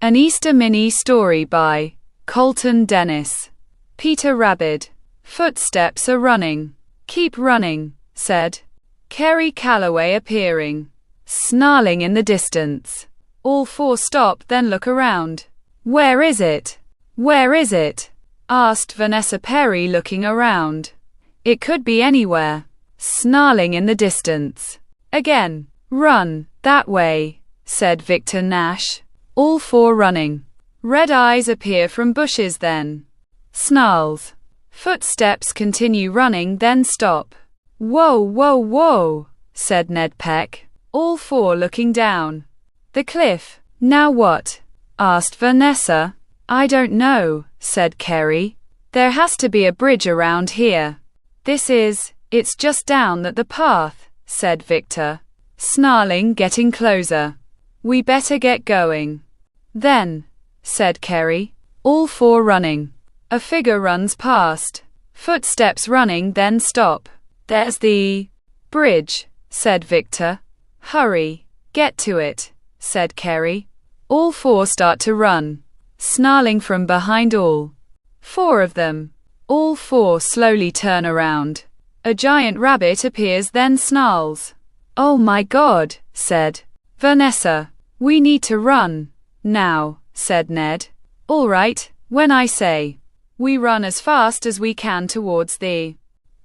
An Easter mini story by Colton Dennis. Peter Rabbit. Footsteps are running. Keep running, said Kerry Calloway, appearing, snarling in the distance. All four stop, then look around. Where is it? Where is it? Asked Vanessa Perry, looking around. It could be anywhere. Snarling in the distance. Again. Run, that way, said Victor Nash. All four running. Red eyes appear from bushes, then snarls. Footsteps continue running, then stop. Whoa, whoa, whoa, said Ned Peck. All four looking down the cliff. Now what? Asked Vanessa. I don't know, said Kerry. There has to be a bridge around here. It's just down the path, said Victor, snarling, getting closer. We better get going. Then, said Kerry. All four running. A figure runs past. Footsteps running, then stop. There's the bridge, said Victor. Hurry, get to it, said Kerry. All four start to run, snarling from behind all four of them. All four slowly turn around. A giant rabbit appears, then snarls. Oh my God, said Vanessa. We need to run now, said Ned. All right, when I say. We run as fast as we can towards the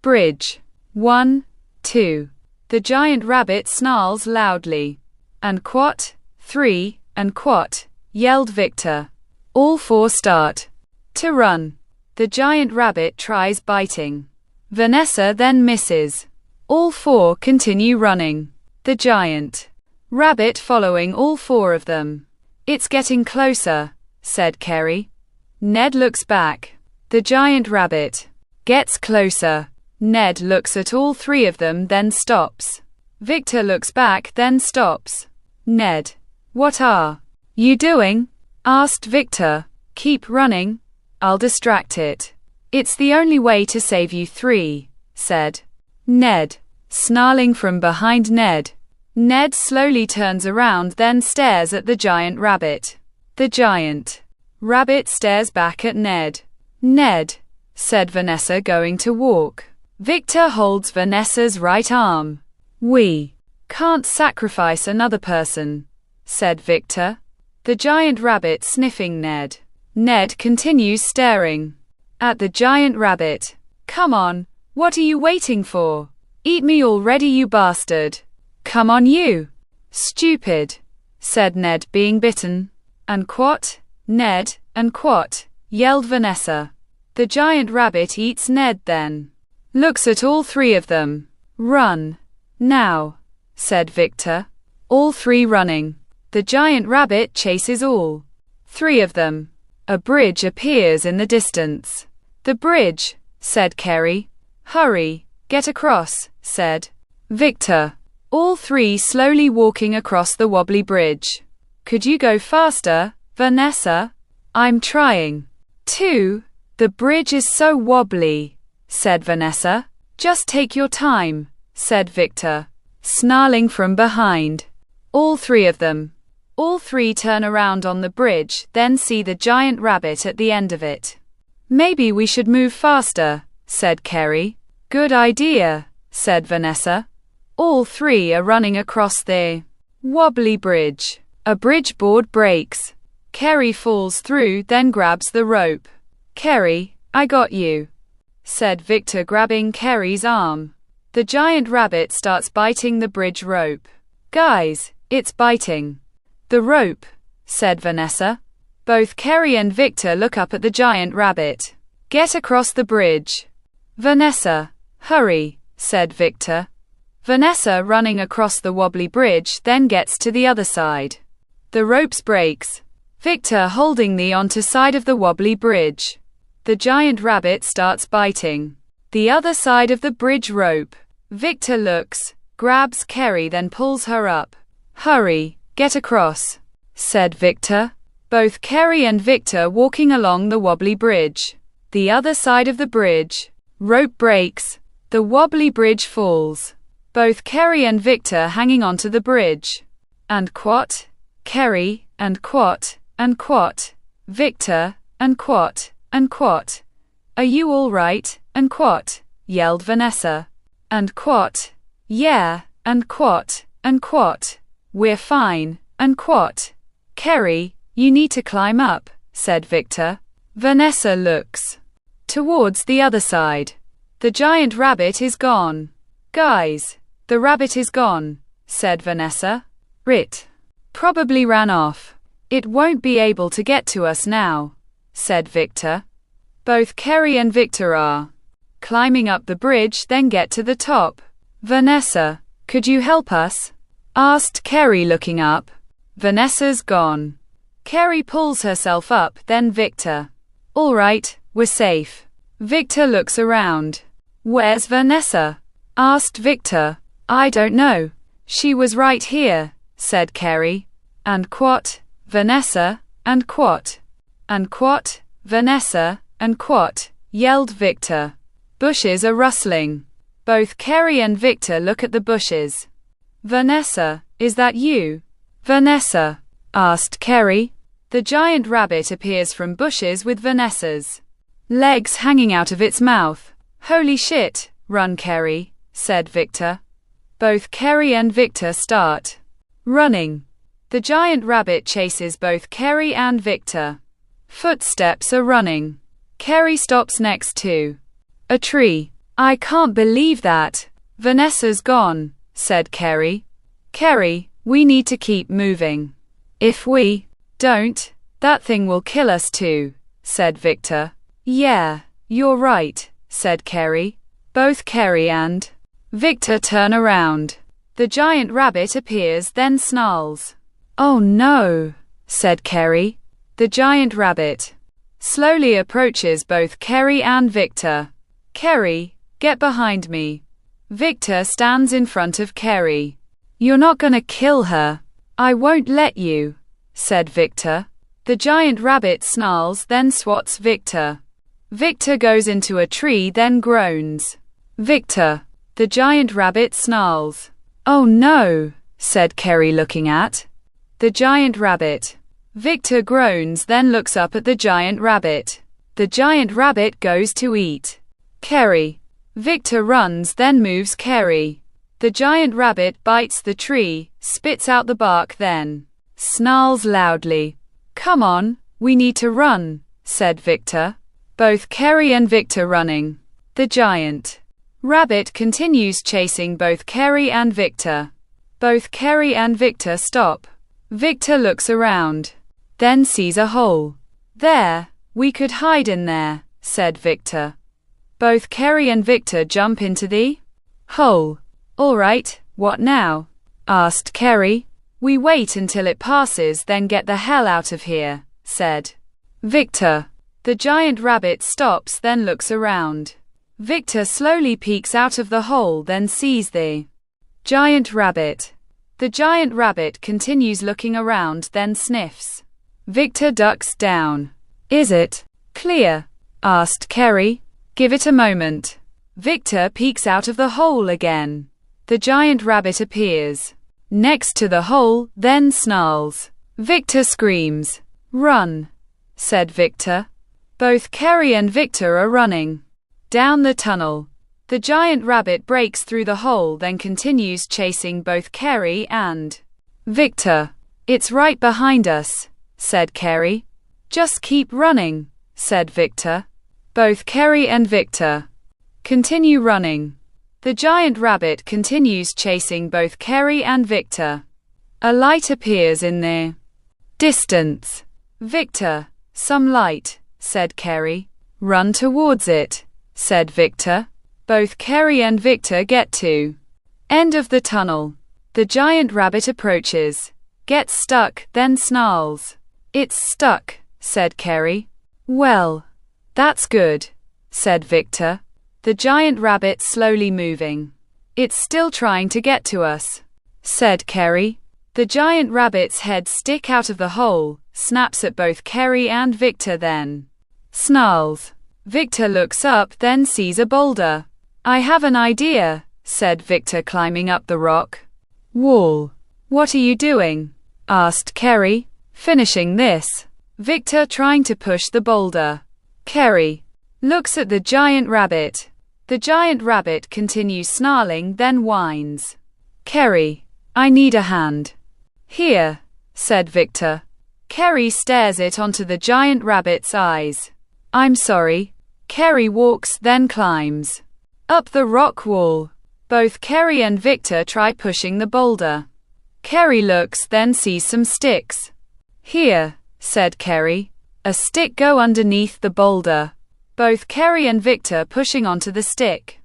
bridge. 1, 2. The giant rabbit snarls loudly. And quat, 3, and quat, yelled Victor. All four start to run. The giant rabbit tries biting Vanessa, then misses. All four continue running. The giant rabbit following all four of them. It's getting closer, said Kerry. Ned looks back. The giant rabbit gets closer. Ned looks at all three of them, then stops. Victor looks back, then stops. Ned, what are you doing? Asked Victor. Keep running. I'll distract it. It's the only way to save you three, said Ned, snarling from behind Ned. Ned slowly turns around, then stares at the giant rabbit. The giant rabbit stares back at Ned. Ned, said Vanessa, going to walk. Victor holds Vanessa's right arm. We can't sacrifice another person, said Victor. The giant rabbit sniffing Ned. Ned continues staring at the giant rabbit. Come on, what are you waiting for? Eat me already, you bastard. Come on, you stupid, said Ned, being bitten. And quat, Ned, and quat, yelled Vanessa. The giant rabbit eats Ned, then looks at all three of them. Run now, said Victor. All three running. The giant rabbit chases all three of them. A bridge appears in the distance. The bridge, said Kerry. Hurry, get across, said Victor. All three slowly walking across the wobbly bridge. Could you go faster, Vanessa? I'm trying. 2. The bridge is so wobbly, said Vanessa. Just take your time, said Victor, snarling from behind. All three of them. All three turn around on the bridge, then see the giant rabbit at the end of it. Maybe we should move faster, said Kerry. Good idea, said Vanessa. All three are running across the wobbly bridge. A bridge board breaks. Kerry falls through, then grabs the rope. Kerry, I got you, said Victor, grabbing Kerry's arm. The giant rabbit starts biting the bridge rope. Guys, it's biting the rope, said Vanessa. Both Kerry and Victor look up at the giant rabbit. Get across the bridge. Vanessa, hurry, said Victor. Vanessa running across the wobbly bridge, then gets to the other side. The ropes breaks. Victor holding the onto side of the wobbly bridge. The giant rabbit starts biting the other side of the bridge rope. Victor looks, grabs Kerry, then pulls her up. Hurry, get across, said Victor. Both Kerry and Victor walking along the wobbly bridge. The other side of the bridge. Rope breaks. The wobbly bridge falls. Both Kerry and Victor hanging onto the bridge. And quat, Kerry, and quat, and quat. Victor, and quat, and quat. Are you all right, and quat? Yelled Vanessa. And quat. Yeah, and quat, and quat. We're fine, and quat. Kerry, you need to climb up, said Victor. Vanessa looks towards the other side. The giant rabbit is gone. Guys, the rabbit is gone, said Vanessa. It probably ran off. It won't be able to get to us now, said Victor. Both Kerry and Victor are climbing up the bridge, then get to the top. Vanessa, could you help us? Asked Kerry, looking up. Vanessa's gone. Kerry pulls herself up, then Victor. All right, we're safe. Victor looks around. Where's Vanessa? Asked Victor. I don't know. She was right here, said Kerry. And quat, Vanessa, and quat. And quat, Vanessa, and quat, yelled Victor. Bushes are rustling. Both Kerry and Victor look at the bushes. Vanessa, is that you? Vanessa, asked Kerry. The giant rabbit appears from bushes with Vanessa's legs hanging out of its mouth. Holy shit, run Kerry, said Victor. Both Kerry and Victor start running. The giant rabbit chases both Kerry and Victor. Footsteps are running. Kerry stops next to a tree. I can't believe that. Vanessa's gone, said Kerry. Kerry, we need to keep moving. If we don't, that thing will kill us too, said Victor. Yeah, you're right, said Kerry. Both Kerry and Victor turn around. The giant rabbit appears, then snarls. Oh no, said Kerry. The giant rabbit slowly approaches both Kerry and Victor. Kerry, get behind me. Victor stands in front of Kerry. You're not gonna kill her. I won't let you, said Victor. The giant rabbit snarls, then swats Victor. Victor goes into a tree, then groans. Victor. The giant rabbit snarls. Oh no, said Kerry, looking at the giant rabbit. Victor groans, then looks up at the giant rabbit. The giant rabbit goes to eat Kerry. Victor runs, then moves Kerry. The giant rabbit bites the tree, spits out the bark, then snarls loudly. Come on, we need to run, said Victor. Both Kerry and Victor running. The giant rabbit continues chasing both Kerry and Victor. Both Kerry and Victor stop. Victor looks around, then sees a hole. There, we could hide in there, said Victor. Both Kerry and Victor jump into the hole. All right, what now? Asked Kerry. We wait until it passes, then get the hell out of here, said Victor. The giant rabbit stops, then looks around. Victor slowly peeks out of the hole, then sees the giant rabbit. The giant rabbit continues looking around, then sniffs. Victor ducks down. Is it clear? Asked Kerry. Give it a moment. Victor peeks out of the hole again. The giant rabbit appears next to the hole, then snarls. Victor screams. Run, said Victor. Both Kerry and Victor are running down the tunnel. The giant rabbit breaks through the hole, then continues chasing both Kerry and Victor. It's right behind us, said Kerry. Just keep running, said Victor. Both Kerry and Victor continue running. The giant rabbit continues chasing both Kerry and Victor. A light appears in the distance. Victor, some light, said Kerry. Run towards it, said Victor. Both Kerry and Victor get to end of the tunnel. The giant rabbit approaches, gets stuck, then snarls. It's stuck, said Kerry. Well, that's good, said Victor. The giant rabbit slowly moving. It's still trying to get to us, said Kerry. The giant rabbit's head sticks out of the hole, snaps at both Kerry and Victor, then snarls. Victor looks up, then sees a boulder. I have an idea, said Victor, climbing up the rock wall. What are you doing? Asked Kerry. Finishing this, Victor trying to push the boulder. Kerry looks at the giant rabbit. The giant rabbit continues snarling, then whines. Kerry, I need a hand. Here, said Victor. Kerry stares it onto the giant rabbit's eyes. I'm sorry. Kerry walks, then climbs up the rock wall. Both Kerry and Victor try pushing the boulder. Kerry looks, then sees some sticks. Here, said Kerry. A stick go underneath the boulder. Both Kerry and Victor pushing onto the stick.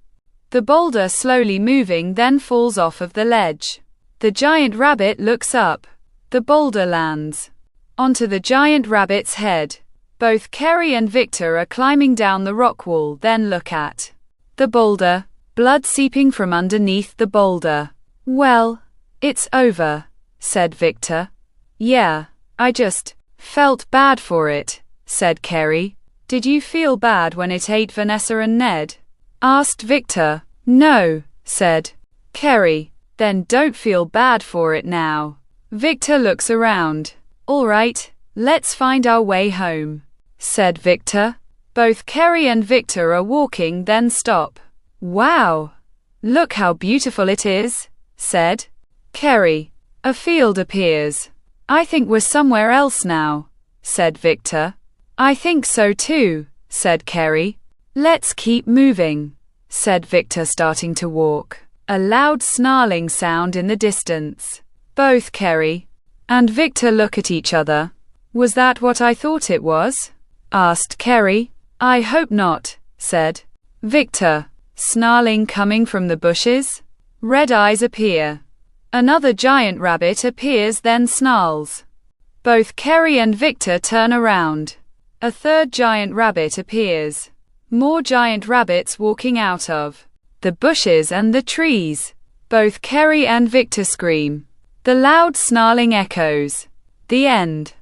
The boulder slowly moving, then falls off of the ledge. The giant rabbit looks up. The boulder lands onto the giant rabbit's head. Both Kerry and Victor are climbing down the rock wall, then look at the boulder, blood seeping from underneath the boulder. Well, it's over, said Victor. Yeah, I just felt bad for it, said Kerry. Did you feel bad when it ate Vanessa and Ned? Asked Victor. No, said Kerry. Then don't feel bad for it now. Victor looks around. All right, let's find our way home, said Victor. Both Kerry and Victor are walking, then stop. Wow! Look how beautiful it is, said Kerry. A field appears. I think we're somewhere else now, said Victor. I think so too, said Kerry. Let's keep moving, said Victor, starting to walk. A loud snarling sound in the distance. Both Kerry and Victor look at each other. Was that what I thought it was? Asked Kerry. I hope not, said Victor. Snarling coming from the bushes. Red eyes appear. Another giant rabbit appears, then snarls. Both Kerry and Victor turn around. A third giant rabbit appears. More giant rabbits walking out of the bushes and the trees. Both Kerry and Victor scream. The loud snarling echoes. The end.